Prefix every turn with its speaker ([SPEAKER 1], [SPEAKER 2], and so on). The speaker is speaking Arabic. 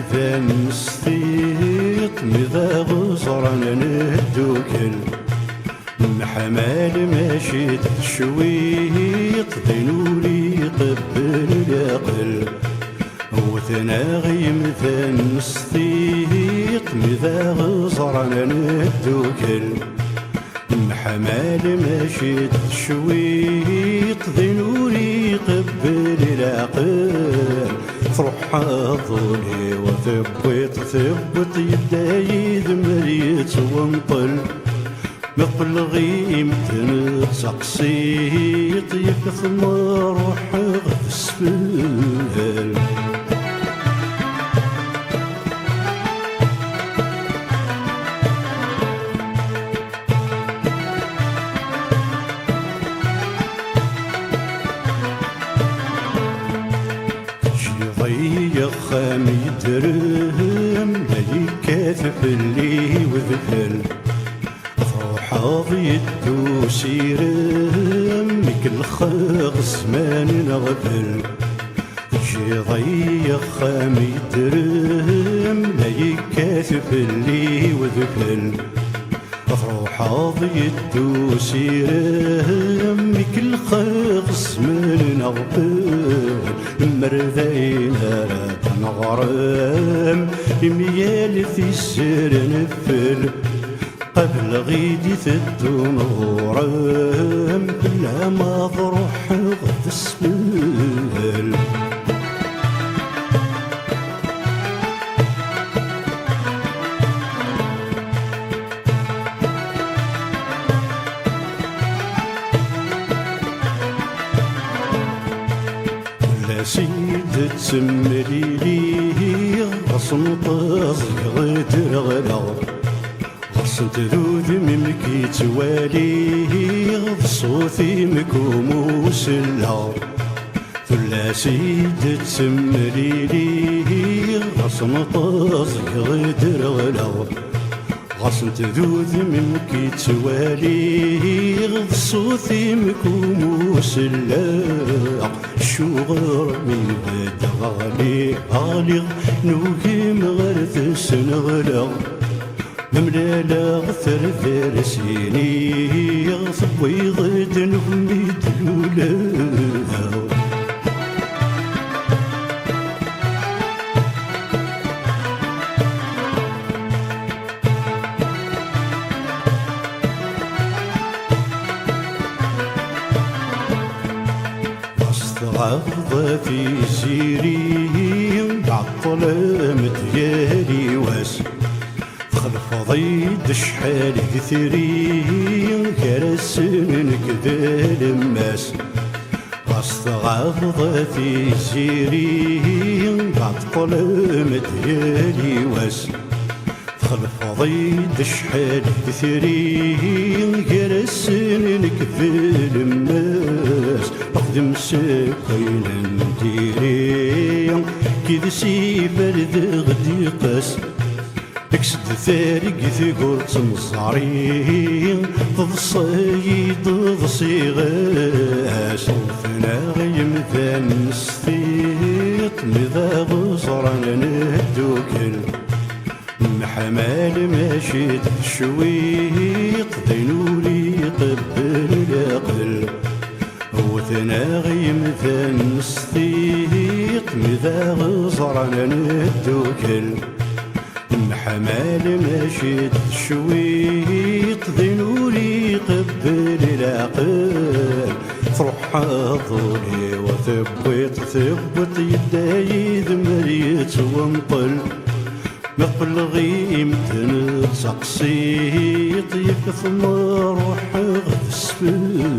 [SPEAKER 1] يمثل نسطيط مذا غزرنا ندوكل محمال ماشي تشويط ذنولي قبل العقل وثناغي مثل نسطيط مذا غزرنا ندوكل محمال ماشي تشويط ذنولي قبل العقل تروح حاضني وثبت يدايد مريت وانطل مثل غيمة تقسيط يكثم روح غسفل ضيق خامي درهم لا يكاثف اللي وذفل روحاضي الدوسي رمك الخغص ما نغفل جي ضيق خامي درهم لا يكاثف اللي وذفل روحاضي الدوسي رمك الخغص ما نغفل مرذينا تنغرم ميال في السر نفل قبل غيدي ثدون غرام بلا ما ضروح غد السبل سيد تسمري لي غصن طازق غدر غلا غصن تذوذ ممكي توالي صوتي مكوم وسلا ثلا سيد تسمري لي غصن طازق غدر غلا غصن تذوذ ممكي توالي صوتي مكوم وسلا شو غرمي بدا غالي غالي نوهم غرث السنغلا مملالا غثر فارسيني يغصب ويضد نغمي دلولا عض في سيري بعطل متيالي واس خلف ضيد شحال كثري كرسن كذا لماس واستغض في سيري بعطل متيالي واس خلف ضيد شحال كثري كرسن كذا لماس أخدم ساقين نديري كذا سيفرد غدي قاس تكسد ثارق ثقور تمصاري تضصيد ضصيغاس وفنا غيمثال نسطيط مذا غصرنا ندوكل محمال ماشي تشويط ذنولي قبل العقل وثناغي مثل نسطيط مذا غزرنا ندوكل محمال ماشي تشويط ذنولي قبل العقل تروح حاضني وثبت يدايد مريت وانطل مثل غيمة تقسيط يكثم روح غسفل